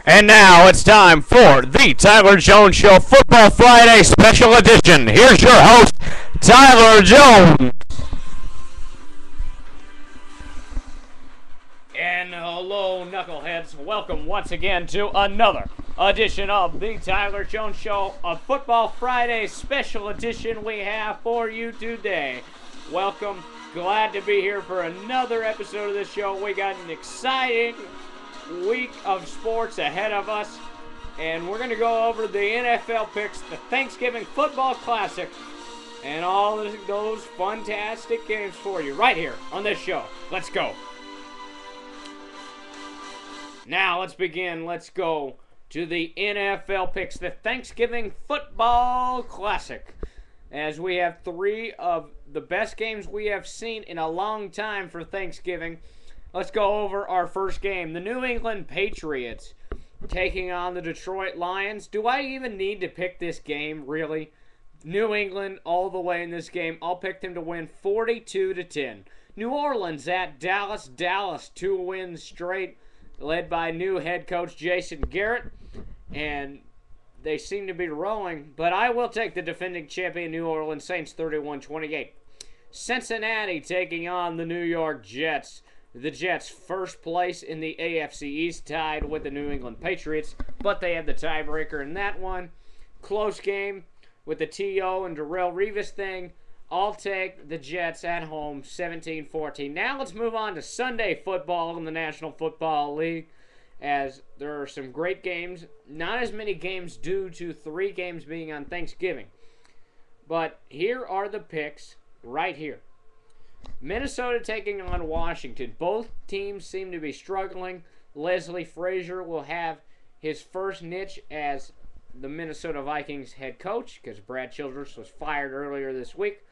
And now it's time for the Tyler Jones Show Football Friday Special Edition. Here's your host, Tyler Jones. And hello, knuckleheads. Welcome once again to another edition of the Tyler Jones Show, a Football Friday Special Edition we have for you today. Welcome. Glad to be here for another episode of this show. We got an exciting week of sports ahead of us, and we're going to go over the NFL picks, the Thanksgiving Football Classic, and all those fantastic games for you right here on this show. Let's go. Now let's begin. Let's go to the NFL picks, the Thanksgiving Football Classic, as we have three of the best games we have seen in a long time for Thanksgiving. Let's go over our first game. The New England Patriots taking on the Detroit Lions. Do I even need to pick this game, really? New England all the way in this game. I'll pick them to win 42-10. New Orleans at Dallas. Dallas 2 wins straight, led by new head coach Jason Garrett. And they seem to be rolling, but I will take the defending champion New Orleans Saints 31-28. Cincinnati taking on the New York Jets. The Jets first place in the AFC East, tied with the New England Patriots, but they have the tiebreaker in that one. Close game with the T.O. and Darrelle Revis thing. I'll take the Jets at home 17-14. Now let's move on to Sunday football in the National Football League, as there are some great games. Not as many games due to 3 games being on Thanksgiving. But here are the picks right here. Minnesota taking on Washington. Both teams seem to be struggling. Leslie Frazier will have his first niche as the Minnesota Vikings head coach because Brad Childress was fired earlier this week.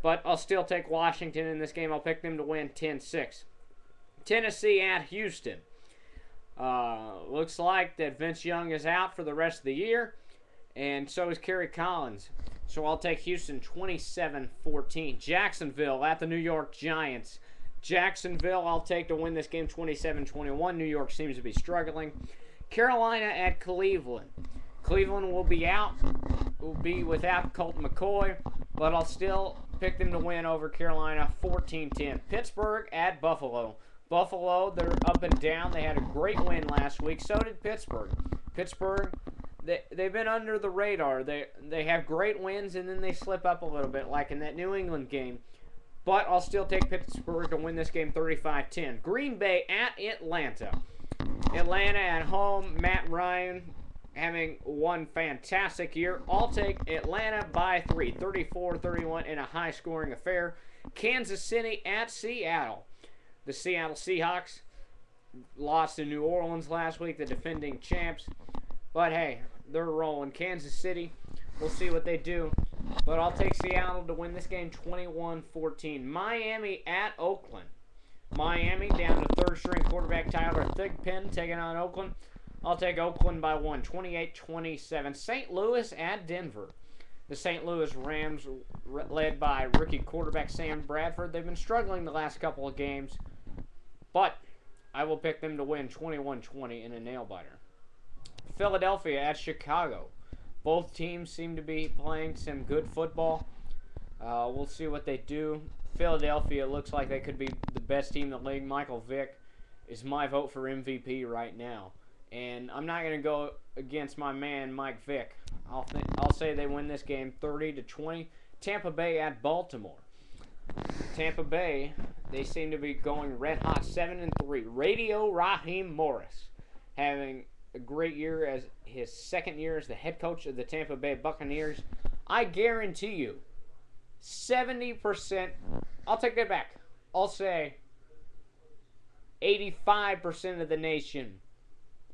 But I'll still take Washington in this game. I'll pick them to win 10-6. Tennessee at Houston. Looks like that Vince Young is out for the rest of the year, and so is Kerry Collins. So I'll take Houston 27-14. Jacksonville at the New York Giants. Jacksonville I'll take to win this game 27-21. New York seems to be struggling. Carolina at Cleveland. Cleveland will be without Colt McCoy, but I'll still pick them to win over Carolina 14-10. Pittsburgh at Buffalo. Buffalo, they're up and down. They had a great win last week. So did Pittsburgh. Pittsburgh, they've been under the radar. They have great wins, and then they slip up a little bit, like in that New England game. But I'll still take Pittsburgh to win this game 35-10. Green Bay at Atlanta. Atlanta at home. Matt Ryan having one fantastic year. I'll take Atlanta by 3, 34-31 in a high-scoring affair. Kansas City at Seattle. The Seattle Seahawks lost to New Orleans last week, the defending champs. But hey, they're rolling. Kansas City, we'll see what they do. But I'll take Seattle to win this game 21-14. Miami at Oakland. Miami down to third-string quarterback Tyler Thigpen taking on Oakland. I'll take Oakland by 1, 28-27. St. Louis at Denver. The St. Louis Rams, led by rookie quarterback Sam Bradford, they've been struggling the last couple of games, but I will pick them to win 21-20 in a nail-biter. Philadelphia at Chicago. Both teams seem to be playing some good football. We'll see what they do. Philadelphia looks like they could be the best team in the league. Michael Vick is my vote for MVP right now. And I'm not going to go against my man, Mike Vick. I'll say they win this game 30-20. Tampa Bay at Baltimore. Tampa Bay, they seem to be going red hot 7-3. Radio Raheem Morris having a great year as his second year as the head coach of the Tampa Bay Buccaneers. I guarantee you 70%, I'll take that back. I'll say 85% of the nation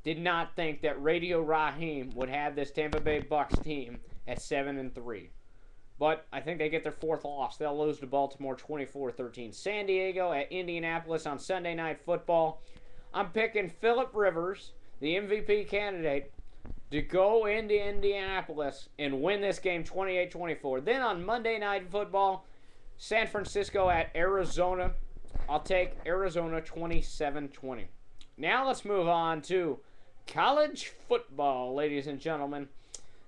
did not think that Radio Raheem would have this Tampa Bay Bucs team at 7-3. But I think they get their 4th loss. They'll lose to Baltimore 24-13. San Diego at Indianapolis on Sunday Night Football. I'm picking Phillip Rivers, the MVP candidate, to go into Indianapolis and win this game 28-24. Then on Monday Night Football, San Francisco at Arizona. I'll take Arizona 27-20. Now let's move on to college football, ladies and gentlemen.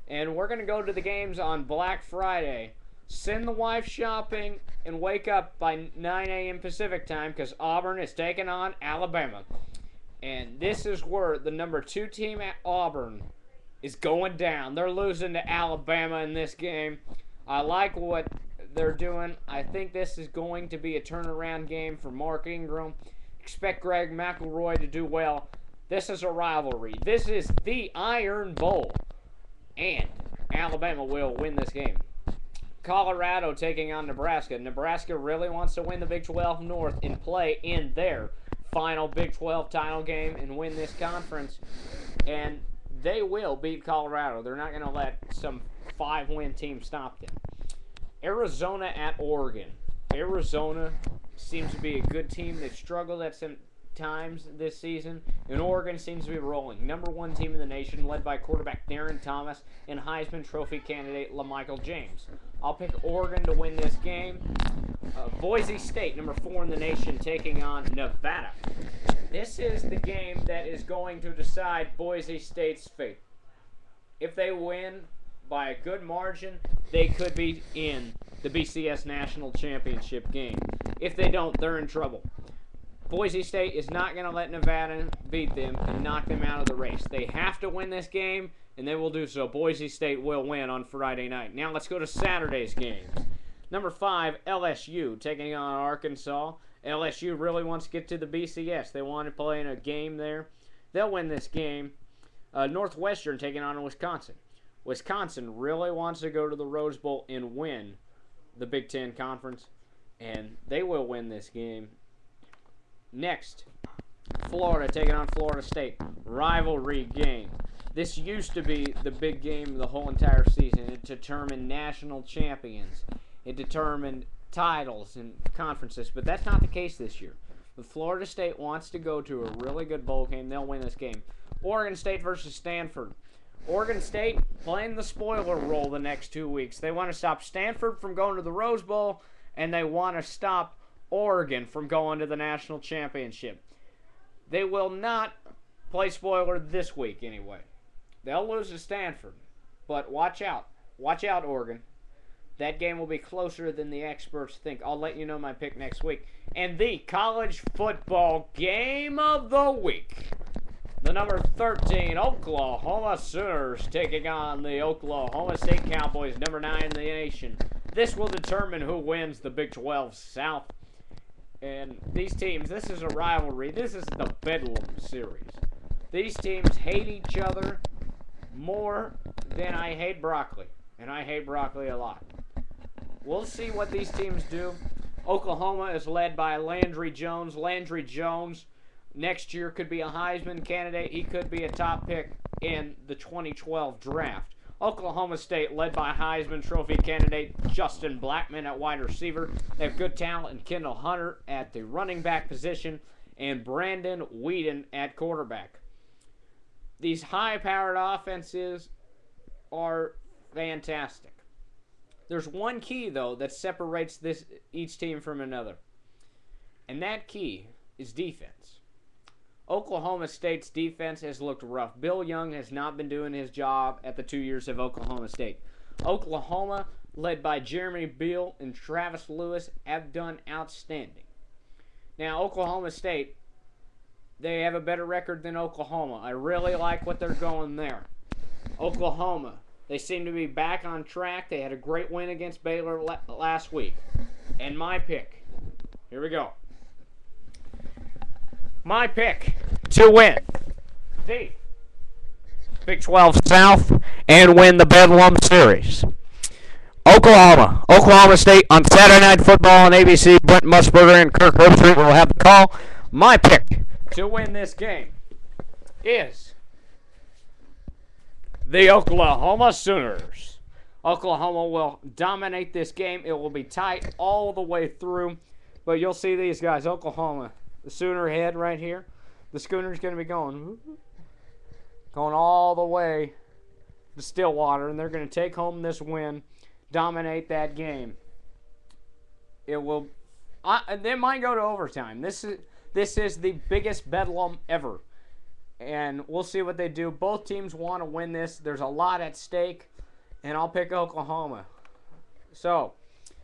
And we're going to go to the games on Black Friday. Send the wife shopping and wake up by 9 a.m. Pacific time because Auburn is taking on Alabama. And this is where the number 2 team at Auburn is going down. They're losing to Alabama in this game. I like what they're doing. I think this is going to be a turnaround game for Mark Ingram. Expect Greg McElroy to do well. This is a rivalry. This is the Iron Bowl. And Alabama will win this game. Colorado taking on Nebraska. Nebraska really wants to win the Big 12 North and play in their final Big 12 title game and win this conference. And they will beat Colorado. They're not going to let some 5-win team stop them. Arizona at Oregon. Arizona seems to be a good team. They've struggled at some times this season, and Oregon seems to be rolling. Number 1 team in the nation, led by quarterback Darren Thomas and Heisman Trophy candidate LaMichael James. I'll pick Oregon to win this game. Boise State, number 4 in the nation, taking on Nevada. This is the game that is going to decide Boise State's fate. If they win by a good margin, they could be in the BCS National Championship game. If they don't, they're in trouble. Boise State is not going to let Nevada beat them and knock them out of the race. They have to win this game, and they will do so. Boise State will win on Friday night. Now let's go to Saturday's games. Number 5, LSU taking on Arkansas. LSU really wants to get to the BCS. They want to play in a game there. They'll win this game. Northwestern taking on Wisconsin. Wisconsin really wants to go to the Rose Bowl and win the Big Ten Conference, and they will win this game. Next, Florida taking on Florida State. Rivalry game. This used to be the big game the whole entire season. It determined national champions. It determined titles and conferences, but that's not the case this year. But Florida State wants to go to a really good bowl game. They'll win this game. Oregon State versus Stanford. Oregon State playing the spoiler role the next 2 weeks. They want to stop Stanford from going to the Rose Bowl, and they want to stop Oregon from going to the national championship. They will not play spoiler this week anyway. They'll lose to Stanford, but watch out. Watch out, Oregon. That game will be closer than the experts think. I'll let you know my pick next week. And the college football game of the week. The number 13 Oklahoma Sooners taking on the Oklahoma State Cowboys, number 9 in the nation. This will determine who wins the Big 12 South. And these teams, this is a rivalry. This is the Bedlam series. These teams hate each other more than I hate broccoli. And I hate broccoli a lot. We'll see what these teams do. Oklahoma is led by Landry Jones. Landry Jones next year could be a Heisman candidate. He could be a top pick in the 2012 draft. Oklahoma State led by Heisman Trophy candidate Justin Blackman at wide receiver. They have good talent in Kendall Hunter at the running back position and Brandon Whedon at quarterback. These high-powered offenses are fantastic. There's one key, though, that separates each team from another. And that key is defense. Oklahoma State's defense has looked rough. Bill Young has not been doing his job at the 2 years of Oklahoma State. Oklahoma, led by Jeremy Beal and Travis Lewis, have done outstanding. Now, Oklahoma State, they have a better record than Oklahoma. I really like what they're going there. Oklahoma, they seem to be back on track. They had a great win against Baylor last week. And my pick, here we go. My pick to win the Big 12 South and win the Bedlam Series. Oklahoma State on Saturday Night Football on ABC. Brent Musburger and Kirk Herbstreit will have the call. My pick to win this game is the Oklahoma Sooners. Oklahoma will dominate this game. It will be tight all the way through. But you'll see these guys, Oklahoma, the Sooner head right here. The schooner's going to be going all the way to Stillwater, and they're going to take home this win, dominate that game. It will. They might go to overtime. This is the biggest bedlam ever. and we'll see what they do. Both teams want to win this. There's a lot at stake, and I'll pick Oklahoma. So,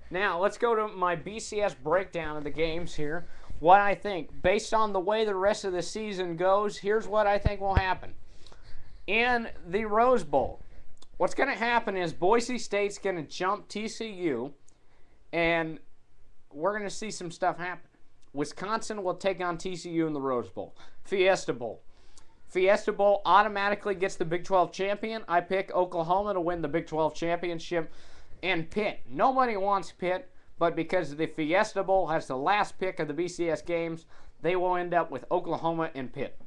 now let's go to my BCS breakdown of the games here. What I think, based on the way the rest of the season goes, here's what I think will happen. In the Rose Bowl, what's going to happen is Boise State's going to jump TCU, and we're going to see some stuff happen. Wisconsin will take on TCU in the Rose Bowl. Fiesta Bowl. Fiesta Bowl automatically gets the Big 12 champion. I pick Oklahoma to win the Big 12 championship. And Pitt. Nobody wants Pitt, but because the Fiesta Bowl has the last pick of the BCS games, they will end up with Oklahoma and Pitt.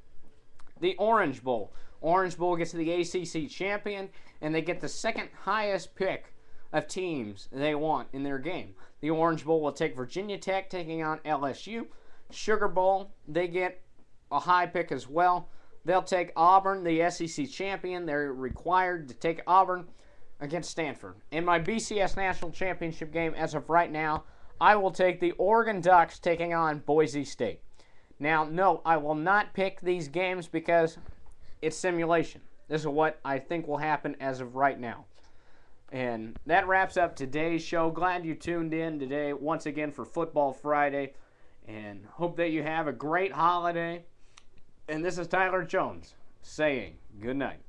The Orange Bowl. Orange Bowl gets the ACC champion, and they get the second highest pick of teams they want in their game. The Orange Bowl will take Virginia Tech taking on LSU. Sugar Bowl, they get a high pick as well. They'll take Auburn, the SEC champion. They're required to take Auburn against Stanford. In my BCS National Championship game, as of right now, I will take the Oregon Ducks taking on Boise State. Now, no, I will not pick these games because it's simulation. This is what I think will happen as of right now. And that wraps up today's show. Glad you tuned in today once again for Football Friday. And hope that you have a great holiday. And this is Tyler Jones saying good night.